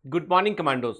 Good morning commandos.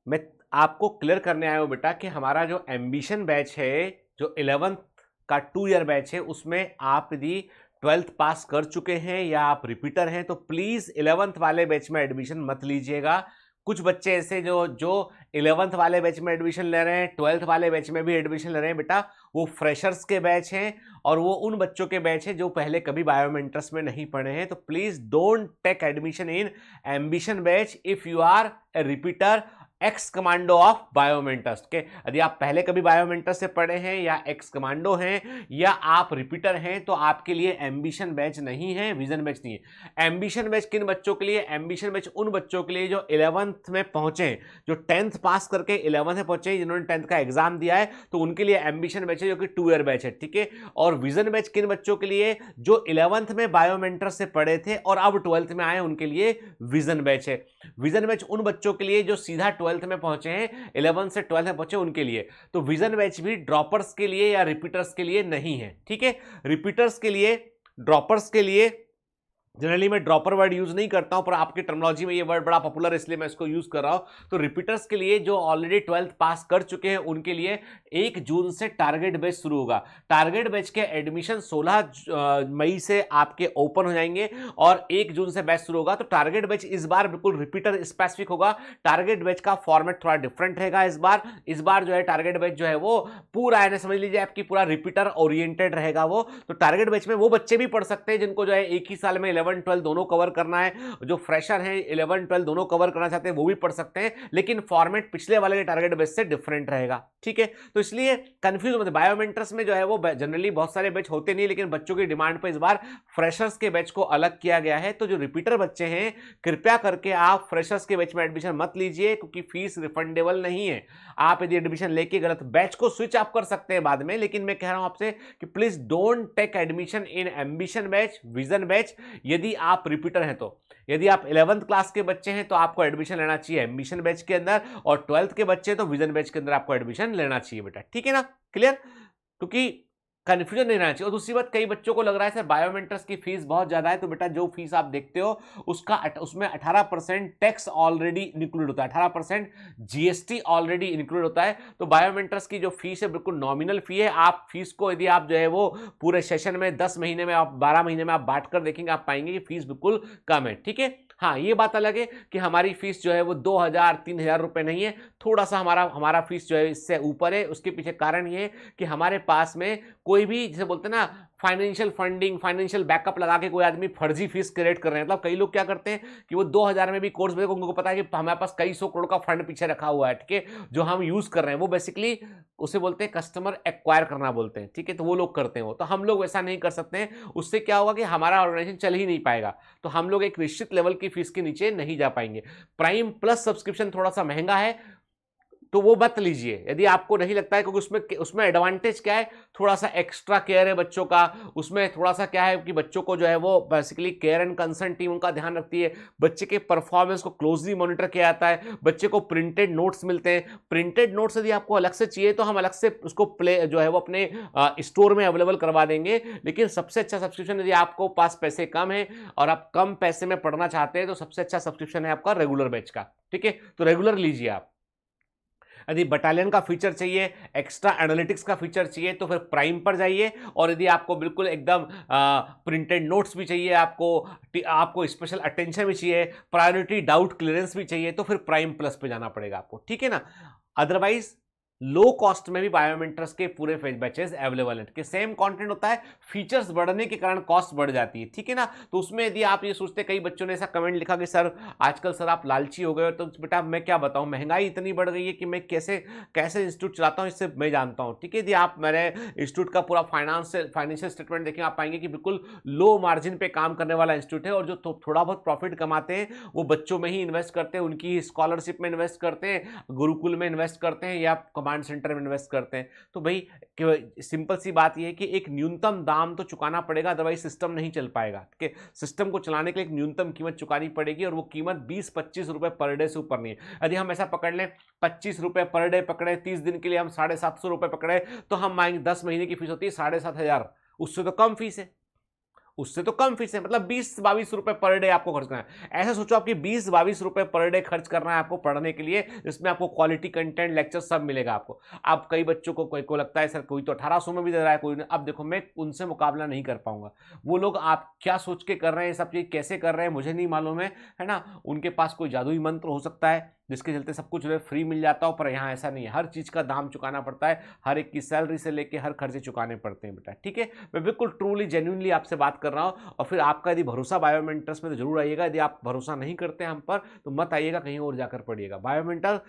मैं आपको clear करने आया हूं बेटा कि हमारा जो एम्बिशन बैच है, जो 11th का 2 ईयर बैच है, उसमें आप यदि 12th पास कर चुके हैं या आप रिपीटर हैं तो प्लीज 11th वाले बैच में एडमिशन मत लीजिएगा। कुछ बच्चे ऐसे जो जो 11th वाले बैच में एडमिशन ले रहे हैं, 12th वाले बैच में भी एडमिशन ले रहे हैं बेटा, वो फ्रेशर्स के बैच हैं और वो उन बच्चों के बैच हैं जो पहले कभी बायोमेंटर्स में नहीं पढ़े हैं। तो please don't take admission in ambition batch if you are a repeater ex commando of Biomentors के। यदि आप पहले कभी बायोमेंटर्स से पढ़े हैं या एक्स कमांडो हैं या आप रिपीटर हैं तो आपके लिए एम्बिशन बैच नहीं है, विजन बैच नहीं है। एम्बिशन बैच किन बच्चों के लिए? एम्बिशन बैच उन बच्चों के लिए जो 11th में पहुंचे, जो 10th पास करके 11th में पहुंचे, जिन्होंने 10th का एग्जाम दिया है, तो उनके लिए एम्बिशन बैच है जो कि 2 ईयर बैच है, ठीक है। और विजन बैच किन बच्चों के लिए? जो 11th में बायोमेंटर से पढ़े थे और अब 12th में आए, उनके लिए विजन बैच है। विजन बैच उन बच्चों के लिए जो सीधा 12th में पहुंचे हैं, 11th से 12th में पहुंचे, उनके लिए। तो विजन बैच भी ड्रॉपर्स के लिए या रिपीटर्स के लिए नहीं है, ठीक है। रिपीटर्स के लिए, ड्रॉपर्स के लिए जनरली मैं ड्रॉपर वर्ड यूज नहीं करता हूं, पर आपकी टर्मिनोलॉजी में ये वर्ड बड़ा पॉपुलर है इसलिए मैं इसको यूज कर रहा हूं। तो रिपीटर्स के लिए जो ऑलरेडी 12th पास कर चुके हैं, उनके लिए 1 जून से टारगेट बैच शुरू होगा। टारगेट बैच के एडमिशन 16 मई से आपके ओपन हो जाएंगे और 1 जून से बैच शुरू होगा। तो टारगेट बैच इस बार बिल्कुल रिपीटर स्पेसिफिक होगा। टारगेट बैच का फॉर्मेट थोड़ा डिफरेंट रहेगा इस बार जो है टारगेट बैच जो है वो पूरा है, समझ लीजिए आपकी पूरा रिपीटर ओरिएंटेड रहेगा वो। तो टारगेट बैच में वो बच्चे भी पढ़ सकते हैं जिनको जो है एक ही साल में 11-12 दोनों कवर करना है। जो फ्रेशर हैं 11-12 दोनों कवर करना चाहते हैं वो भी पढ़ सकते हैं, लेकिन फॉर्मेट पिछले वाले टारगेट बैच से डिफरेंट रहेगा, ठीक है। तो इसलिए कंफ्यूज मत। बायोमेंटर्स में जो है वो जनरली बहुत सारे बैच होते नहीं, लेकिन बच्चों की डिमांड पर इस बार फ्रेशर्स के बैच को अलग किया गया है। तो जो रिपीटर बच्चे हैं, कृपया करके आप फ्रेशर्स के बैच में एडमिशन मत लीजिए, क्योंकि फीस रिफंडेबल नहीं है। आप यदि एडमिशन लेके गलत बैच को स्विच आप कर सकते हैं बाद में, लेकिन मैं कह रहा हूं आपसे कि please don't take admission in ambition batch, vision batch, यदि आप रिपीटर हैं तो। यदि आप 11th क्लास के बच्चे हैं तो आपको एडमिशन लेना चाहिए एम्बिशन बैच के अंदर, और 12th के बच्चे तो विजन बैच के अंदर आपको एडमिशन लेना चाहिए बेटा, ठीक है ना, क्लियर। क्योंकि कंफ्यूजन नहीं रहना चाहिए। और दूसरी बात, कई बच्चों को लग रहा है सर बायोमेंटर्स की फीस बहुत ज्यादा है, तो बेटा जो फीस आप देखते हो उसमें 18% टैक्स ऑलरेडी इंक्लूड होता है, 18% जीएसटी ऑलरेडी इंक्लूड होता है। तो बायोमेंटर्स की जो फीस है बिल्कुल नॉमिनल फी है। आप फीस को यदि आप जो है वो पूरे सेशन में 10 महीने में, आप 12 महीने में आप बांट कर देखेंगे, आप पाएंगे कि फीस बिल्कुल कम है, ठीक है। हाँ, ये बात अलग है कि हमारी फीस जो है वो 2,000-3,000 रुपए नहीं है, थोड़ा सा हमारा फीस जो है इससे ऊपर है। उसके पीछे कारण ये है कि हमारे पास में कोई भी, जैसे बोलते हैं ना, फाइनेंशियल फंडिंग, फाइनेंशियल बैकअप लगा के कोई आदमी फर्जी फीस क्रिएट कर रहे हैं। मतलब कई लोग क्या करते हैं कि वो 2,000 में भी कोर्स बेच, उनको पता है कि हमारे पास कई सौ करोड़ का फंड पीछे रखा हुआ है, ठीक है, जो हम यूज कर रहे हैं। वो बेसिकली उसे बोलते हैं कस्टमर एक्वायर करना बोलते हैं, ठीक है। तो वो लोग करते हैं वो, तो हम लोग वैसा नहीं कर सकते हैं। उससे क्या होगा कि हमारा ऑर्गेनाइजेशन चल ही नहीं पाएगा। तो हम लोग एक निश्चित लेवल की फीस के नीचे नहीं जा पाएंगे। प्राइम प्लस सब्सक्रिप्शन थोड़ा सा महंगा है, तो वो मत लीजिए यदि आपको नहीं लगता है, क्योंकि उसमें एडवांटेज क्या है, थोड़ा सा एक्स्ट्रा केयर है बच्चों का। उसमें थोड़ा सा क्या है कि बच्चों को जो है वो basically care and concern team उनका ध्यान रखती है। बच्चे के परफॉर्मेंस को क्लोजली मॉनिटर किया जाता है। बच्चे को प्रिंटेड नोट्स मिलते हैं। प्रिंटेड नोट्स यदि आपको अलग से चाहिए तो हम अलग से उसको प्ले जो है वो अपने स्टोर में अवेलेबल करवा देंगे। लेकिन सबसे अच्छा सब्सक्रिप्शन, यदि आपको पास पैसे कम है और आप कम पैसे में पढ़ना चाहते हैं, तो सबसे अच्छा सब्सक्रिप्शन है आपका रेगुलर बैच का, ठीक है। तो रेगुलर लीजिए आप। यदि बटालियन का फीचर चाहिए, एक्स्ट्रा एनालिटिक्स का फीचर चाहिए, तो फिर प्राइम पर जाइए। और यदि आपको बिल्कुल एकदम प्रिंटेड नोट्स भी चाहिए, आपको स्पेशल अटेंशन भी चाहिए, प्रायोरिटी डाउट क्लियरेंस भी चाहिए, तो फिर प्राइम प्लस पे जाना पड़ेगा आपको, ठीक है ना। अदरवाइज लो कॉस्ट में भी बायोमेंटर्स के पूरे बैचेस अवेलेबल हैं, कि सेम कंटेंट होता है, फीचर्स बढ़ने के कारण कॉस्ट बढ़ जाती है, ठीक है ना। तो उसमें यदि आप ये सोचते, कई बच्चों ने ऐसा कमेंट लिखा कि सर आजकल सर आप लालची हो गए हो। तो बेटा मैं क्या बताऊं, महंगाई इतनी बढ़ गई है कि मैं कैसे कैसे इंस्टीट्यूट चलाता हूं, इससे मैं जानता हूं, ठीक है। यदि आप मेरे इंस्टीट्यूट का पूरा फाइनेंशियल स्टेटमेंट देखें, आप पाएंगे कि बिल्कुल लो मार्जिन पे काम करने वाला इंस्टीट्यूट है। और जो थोड़ा बहुत प्रॉफिट कमाते हैं वो बच्चों में ही इन्वेस्ट करते हैं, उनकी स्कॉलरशिप में इन्वेस्ट करते हैं, गुरुकुल में इन्वेस्ट करते हैं, या कमांड सेंटर में इन्वेस्ट करते हैं। तो भाई सिंपल सी बात यह है कि एक न्यूनतम दाम तो चुकाना पड़ेगा, अदरवाइज सिस्टम नहीं चल पाएगा, ठीक है। सिस्टम को चलाने के लिए एक न्यूनतम कीमत चुकानी पड़ेगी, और वो कीमत 20-25 रुपए पर डे से ऊपर नहीं है। यदि हम ऐसा पकड़ लें 25 रुपए पर डे पकड़े, 30 दिन के लिए हम 750 रुपए पकड़े, तो हम मांगे 10 महीने की फीस होती है 7,500, उससे तो कम फीस है। उससे तो कम फीस है, मतलब 20-22 रुपए पर डे आपको खर्च करना है। ऐसा सोचो आपकी 20-22 रुपए पर डे खर्च करना है आपको पढ़ने के लिए, जिसमें आपको क्वालिटी कंटेंट, लेक्चर सब मिलेगा आपको। अब कई बच्चों को, कोई को लगता है सर कोई तो 1800 में भी दे रहा है, कोई अब देखो मैं उनसे मुकाबला नहीं कर पाऊंगा। वो लोग आप क्या सोच के कर रहे हैं, ये सब चीज कैसे कर रहे हैं मुझे नहीं मालूम है ना। उनके पास कोई जादुई मंत्र हो सकता है जिसके चलते सब कुछ फ्री मिल जाता हो, पर यहाँ ऐसा नहीं है, हर चीज का दाम चुकाना पड़ता है, हर एक की सैलरी से लेके हर खर्चे चुकाने पड़ते हैं बेटा, ठीक है। मैं बिल्कुल ट्रूली जेन्युइनली आपसे बात कर रहा हूँ। और फिर आपका यदि भरोसा बायोमेंटर्स में तो जरूर आइएगा, यदि आप भरोसा नहीं करते हम पर तो मत आइएगा, कहीं और जाकर पढ़िएगा। बायोमेंटर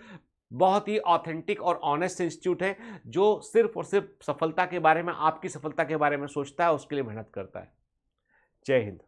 बहुत ही ऑथेंटिक और ऑनेस्ट इंस्टीट्यूट है, जो सिर्फ और सिर्फ सफलता के बारे में, आपकी सफलता के बारे में सोचता है, उसके लिए मेहनत करता है। जय हिंद।